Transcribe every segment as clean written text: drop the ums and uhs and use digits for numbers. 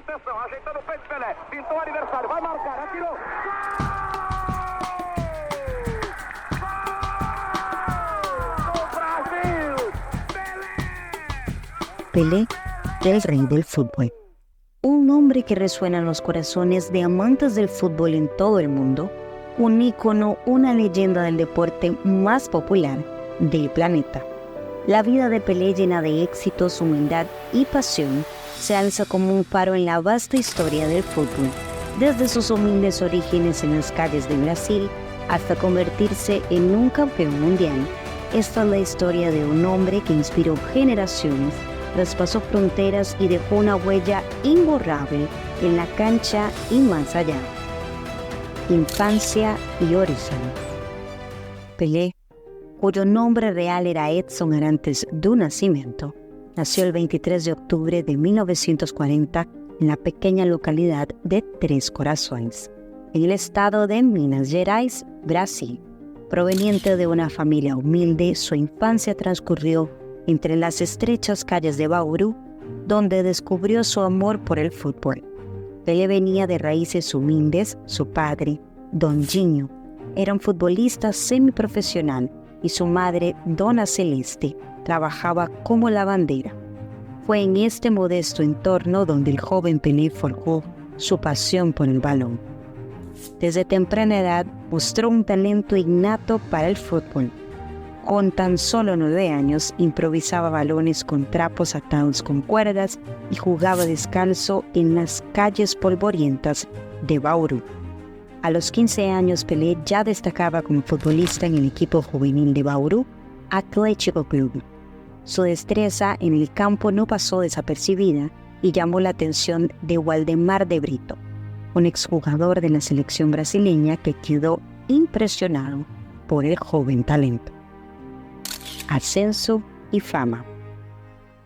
Atenção, ajeitando o peito Pelé. Pintou o aniversário, vai marcar, atirou. Pelé, el rey del fútbol. Un nombre que resuena en los corazones de amantes del fútbol en todo el mundo, un ícono, una leyenda del deporte más popular del planeta. La vida de Pelé, llena de éxitos, humildad y pasión, se alza como un faro en la vasta historia del fútbol, desde sus humildes orígenes en las calles de Brasil hasta convertirse en un campeón mundial. Esta es la historia de un hombre que inspiró generaciones, traspasó fronteras y dejó una huella imborrable en la cancha y más allá. Infancia y orígenes. Pelé, cuyo nombre real era Edson Arantes do Nascimento, nació el 23 de octubre de 1940 en la pequeña localidad de Tres Corazones, en el estado de Minas Gerais, Brasil. Proveniente de una familia humilde, su infancia transcurrió entre las estrechas calles de Bauru, donde descubrió su amor por el fútbol. Pelé venía de raíces humildes. Su padre, Don Ginho, era un futbolista semiprofesional y su madre, Dona Celeste, trabajaba como lavandera. Fue en este modesto entorno donde el joven Pelé forjó su pasión por el balón. Desde temprana edad mostró un talento innato para el fútbol. Con tan solo 9 años improvisaba balones con trapos atados con cuerdas y jugaba descalzo en las calles polvorientas de Bauru. A los 15 años Pelé ya destacaba como futbolista en el equipo juvenil de Bauru Atlético Club. Su destreza en el campo no pasó desapercibida y llamó la atención de Waldemar de Brito, un exjugador de la selección brasileña que quedó impresionado por el joven talento. Ascenso y fama.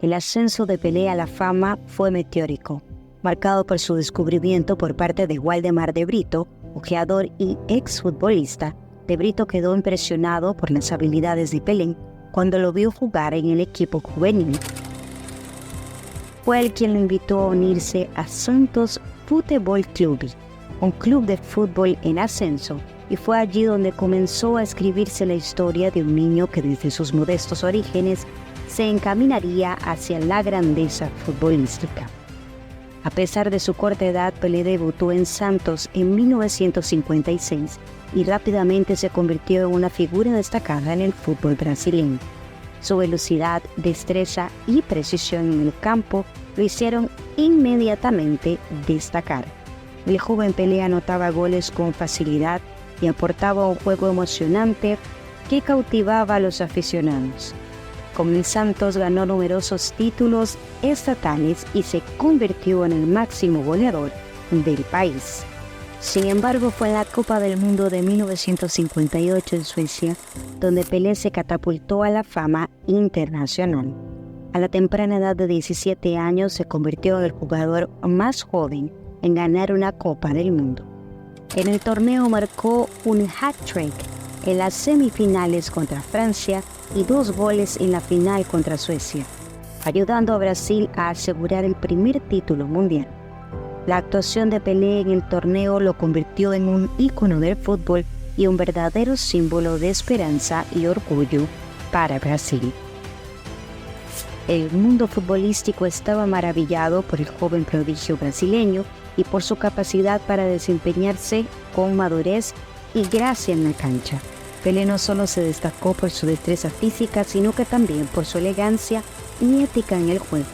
El ascenso de Pelé a la fama fue meteórico, marcado por su descubrimiento por parte de Waldemar de Brito, ojeador y exfutbolista. De Brito quedó impresionado por las habilidades de Pelé cuando lo vio jugar en el equipo juvenil. Fue él quien lo invitó a unirse a Santos Futebol Clube, un club de fútbol en ascenso, y fue allí donde comenzó a escribirse la historia de un niño que desde sus modestos orígenes se encaminaría hacia la grandeza futbolística. A pesar de su corta edad, Pelé debutó en Santos en 1956 y rápidamente se convirtió en una figura destacada en el fútbol brasileño. Su velocidad, destreza y precisión en el campo lo hicieron inmediatamente destacar. El joven Pelé anotaba goles con facilidad y aportaba un juego emocionante que cautivaba a los aficionados. Con el Santos ganó numerosos títulos estatales y se convirtió en el máximo goleador del país. Sin embargo, fue en la Copa del Mundo de 1958 en Suecia donde Pelé se catapultó a la fama internacional. A la temprana edad de 17 años se convirtió en el jugador más joven en ganar una Copa del Mundo. En el torneo marcó un hat-trick en las semifinales contra Francia y 2 goles en la final contra Suecia, ayudando a Brasil a asegurar el primer título mundial. La actuación de Pelé en el torneo lo convirtió en un ícono del fútbol y un verdadero símbolo de esperanza y orgullo para Brasil. El mundo futbolístico estaba maravillado por el joven prodigio brasileño y por su capacidad para desempeñarse con madurez y gracia en la cancha. Pelé no solo se destacó por su destreza física, sino que también por su elegancia y ética en el juego.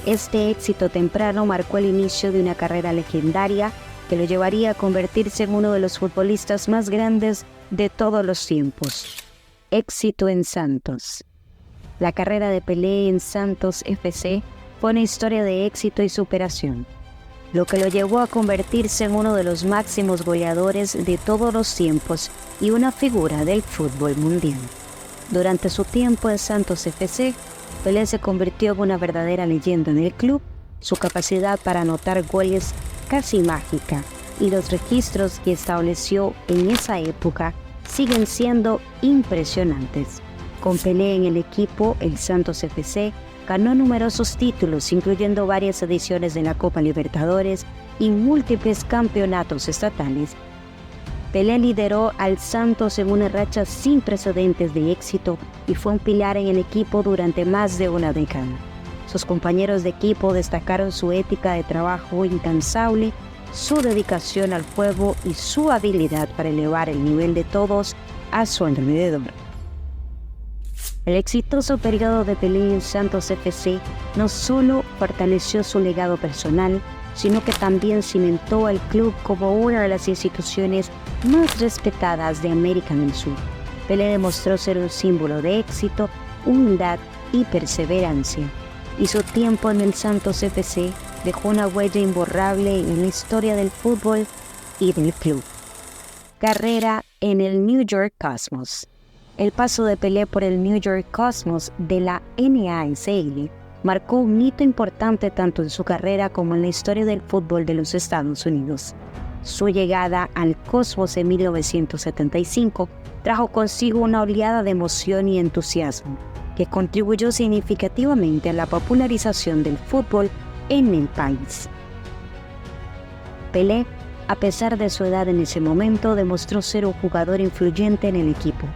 Este éxito temprano marcó el inicio de una carrera legendaria que lo llevaría a convertirse en uno de los futbolistas más grandes de todos los tiempos. Éxito en Santos. La carrera de Pelé en Santos FC fue una historia de éxito y superación, lo que lo llevó a convertirse en uno de los máximos goleadores de todos los tiempos y una figura del fútbol mundial. Durante su tiempo en Santos FC, Pelé se convirtió en una verdadera leyenda en el club. Su capacidad para anotar goles casi mágica y los registros que estableció en esa época siguen siendo impresionantes. Con Pelé en el equipo, el Santos FC ganó numerosos títulos, incluyendo varias ediciones de la Copa Libertadores y múltiples campeonatos estatales. Pelé lideró al Santos en una racha sin precedentes de éxito y fue un pilar en el equipo durante más de una década. Sus compañeros de equipo destacaron su ética de trabajo incansable, su dedicación al juego y su habilidad para elevar el nivel de todos a su alrededor. El exitoso periodo de Pelé en Santos FC no solo fortaleció su legado personal, sino que también cimentó al club como una de las instituciones más respetadas de América del Sur. Pelé demostró ser un símbolo de éxito, humildad y perseverancia, y su tiempo en el Santos FC dejó una huella imborrable en la historia del fútbol y del club. Carrera en el New York Cosmos. El paso de Pelé por el New York Cosmos de la NASL marcó un hito importante tanto en su carrera como en la historia del fútbol de los Estados Unidos. Su llegada al Cosmos en 1975 trajo consigo una oleada de emoción y entusiasmo, que contribuyó significativamente a la popularización del fútbol en el país. Pelé, a pesar de su edad en ese momento, demostró ser un jugador influyente en el equipo.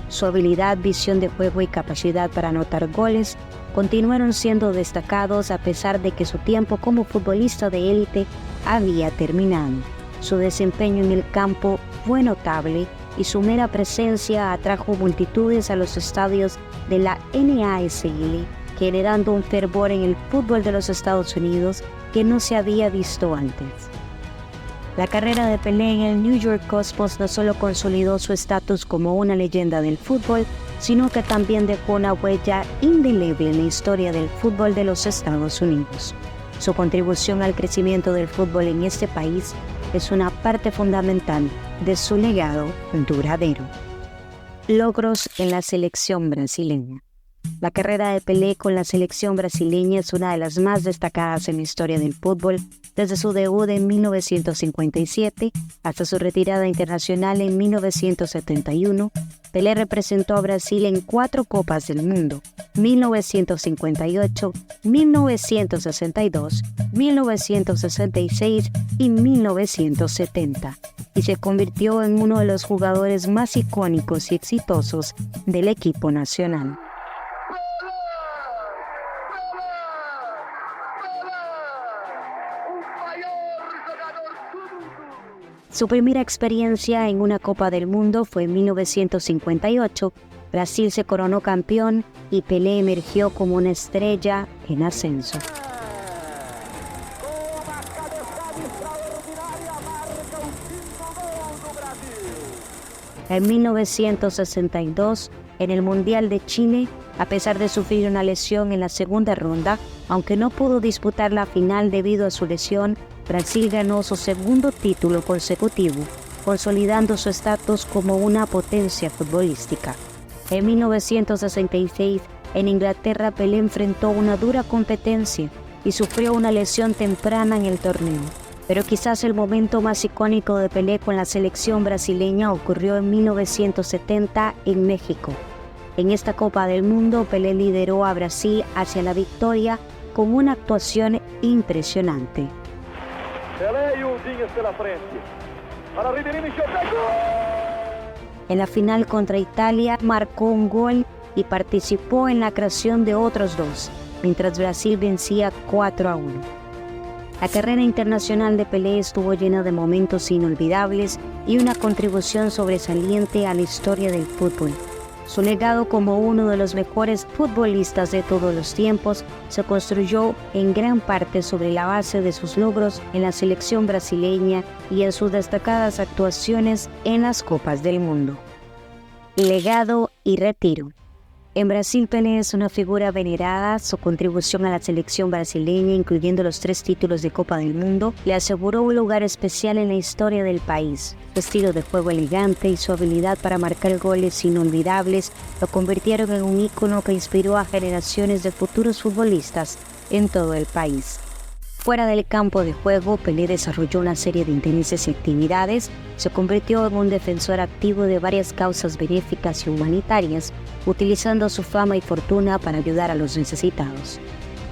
Su habilidad, visión de juego y capacidad para anotar goles continuaron siendo destacados a pesar de que su tiempo como futbolista de élite había terminado. Su desempeño en el campo fue notable y su mera presencia atrajo multitudes a los estadios de la NASL, generando un fervor en el fútbol de los Estados Unidos que no se había visto antes. La carrera de Pelé en el New York Cosmos no solo consolidó su estatus como una leyenda del fútbol, sino que también dejó una huella indeleble en la historia del fútbol de los Estados Unidos. Su contribución al crecimiento del fútbol en este país es una parte fundamental de su legado duradero. Logros en la selección brasileña. La carrera de Pelé con la selección brasileña es una de las más destacadas en la historia del fútbol, desde su debut en 1957 hasta su retirada internacional en 1971. Pelé representó a Brasil en 4 Copas del Mundo: 1958, 1962, 1966 y 1970, y se convirtió en uno de los jugadores más icónicos y exitosos del equipo nacional. Su primera experiencia en una Copa del Mundo fue en 1958. Brasil se coronó campeón y Pelé emergió como una estrella en ascenso. En 1962, en el Mundial de Chile, a pesar de sufrir una lesión en la segunda ronda, aunque no pudo disputar la final debido a su lesión, Brasil ganó su segundo título consecutivo, consolidando su estatus como una potencia futbolística. En 1966, en Inglaterra, Pelé enfrentó una dura competencia y sufrió una lesión temprana en el torneo. Pero quizás el momento más icónico de Pelé con la selección brasileña ocurrió en 1970 en México. En esta Copa del Mundo, Pelé lideró a Brasil hacia la victoria con una actuación impresionante. Pelé y Undinhas pela frente. Para Ribeirinho, En la final contra Italia marcó un gol y participó en la creación de otros 2, mientras Brasil vencía 4-1. La carrera internacional de Pelé estuvo llena de momentos inolvidables y una contribución sobresaliente a la historia del fútbol. Su legado como uno de los mejores futbolistas de todos los tiempos se construyó en gran parte sobre la base de sus logros en la selección brasileña y en sus destacadas actuaciones en las Copas del Mundo. Legado y retiro. En Brasil, Pelé es una figura venerada. Su contribución a la selección brasileña, incluyendo los 3 títulos de Copa del Mundo, le aseguró un lugar especial en la historia del país. Su estilo de juego elegante y su habilidad para marcar goles inolvidables lo convirtieron en un ícono que inspiró a generaciones de futuros futbolistas en todo el país. Fuera del campo de juego, Pelé desarrolló una serie de intereses y actividades, se convirtió en un defensor activo de varias causas benéficas y humanitarias, utilizando su fama y fortuna para ayudar a los necesitados.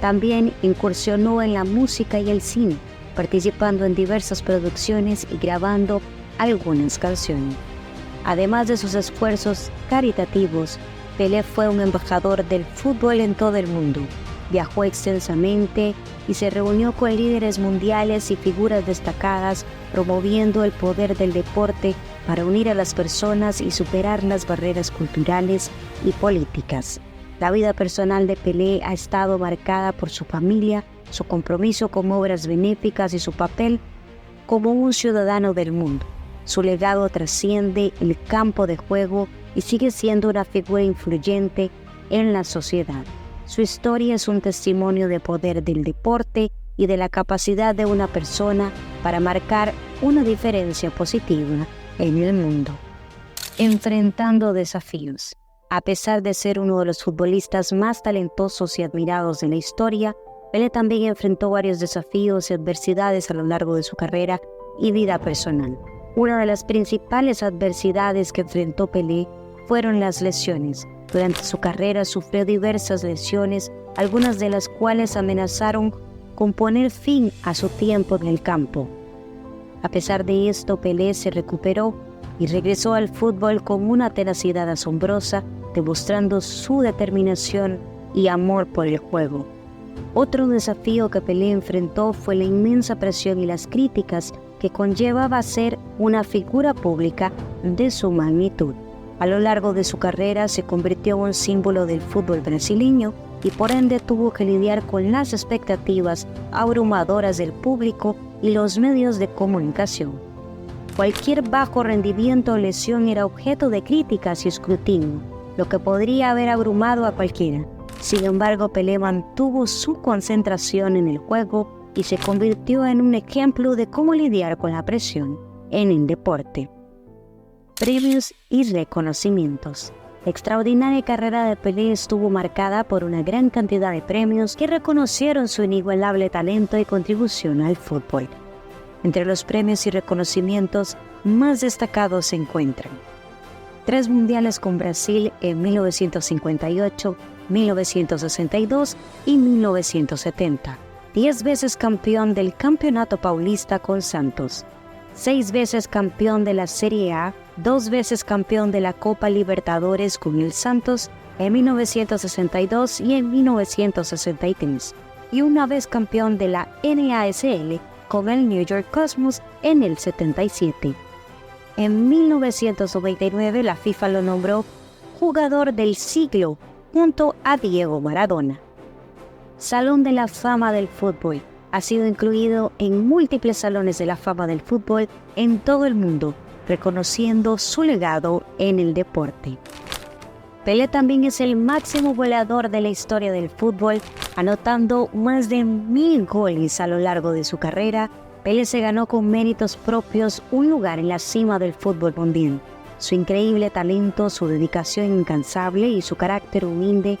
También incursionó en la música y el cine, participando en diversas producciones y grabando algunas canciones. Además de sus esfuerzos caritativos, Pelé fue un embajador del fútbol en todo el mundo. Viajó extensamente y se reunió con líderes mundiales y figuras destacadas, promoviendo el poder del deporte para unir a las personas y superar las barreras culturales y políticas. La vida personal de Pelé ha estado marcada por su familia, su compromiso con obras benéficas y su papel como un ciudadano del mundo. Su legado trasciende el campo de juego y sigue siendo una figura influyente en la sociedad. Su historia es un testimonio de poder del deporte y de la capacidad de una persona para marcar una diferencia positiva en el mundo. Enfrentando desafíos. A pesar de ser uno de los futbolistas más talentosos y admirados de la historia, Pelé también enfrentó varios desafíos y adversidades a lo largo de su carrera y vida personal. Una de las principales adversidades que enfrentó Pelé fueron las lesiones. Durante su carrera sufrió diversas lesiones, algunas de las cuales amenazaron con poner fin a su tiempo en el campo. A pesar de esto, Pelé se recuperó y regresó al fútbol con una tenacidad asombrosa, demostrando su determinación y amor por el juego. Otro desafío que Pelé enfrentó fue la inmensa presión y las críticas que conllevaba ser una figura pública de su magnitud. A lo largo de su carrera se convirtió en un símbolo del fútbol brasileño y por ende tuvo que lidiar con las expectativas abrumadoras del público y los medios de comunicación. Cualquier bajo rendimiento o lesión era objeto de críticas y escrutinio, lo que podría haber abrumado a cualquiera. Sin embargo, Pelé mantuvo su concentración en el juego y se convirtió en un ejemplo de cómo lidiar con la presión en el deporte. Premios y reconocimientos. La extraordinaria carrera de Pelé estuvo marcada por una gran cantidad de premios que reconocieron su inigualable talento y contribución al fútbol. Entre los premios y reconocimientos más destacados se encuentran 3 mundiales con Brasil en 1958, 1962 y 1970. 10 veces campeón del Campeonato Paulista con Santos. 6 veces campeón de la Serie A, 2 veces campeón de la Copa Libertadores con el Santos en 1962 y en 1963, y una vez campeón de la NASL con el New York Cosmos en el 77. En 1999 la FIFA lo nombró Jugador del Siglo junto a Diego Maradona. Salón de la Fama del Fútbol. Ha sido incluido en múltiples salones de la fama del fútbol en todo el mundo, reconociendo su legado en el deporte. Pelé también es el máximo goleador de la historia del fútbol, anotando más de 1000 goles a lo largo de su carrera. Pelé se ganó con méritos propios un lugar en la cima del fútbol mundial. Su increíble talento, su dedicación incansable y su carácter humilde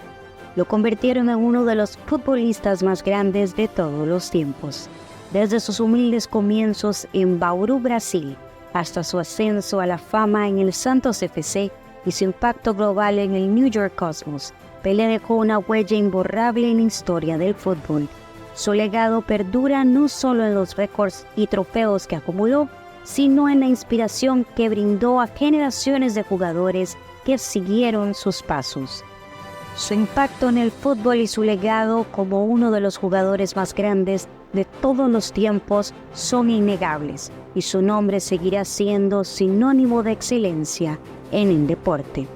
lo convirtieron en uno de los futbolistas más grandes de todos los tiempos. Desde sus humildes comienzos en Bauru, Brasil, hasta su ascenso a la fama en el Santos FC y su impacto global en el New York Cosmos, Pelé dejó una huella imborrable en la historia del fútbol. Su legado perdura no solo en los récords y trofeos que acumuló, sino en la inspiración que brindó a generaciones de jugadores que siguieron sus pasos. Su impacto en el fútbol y su legado como uno de los jugadores más grandes de todos los tiempos son innegables, y su nombre seguirá siendo sinónimo de excelencia en el deporte.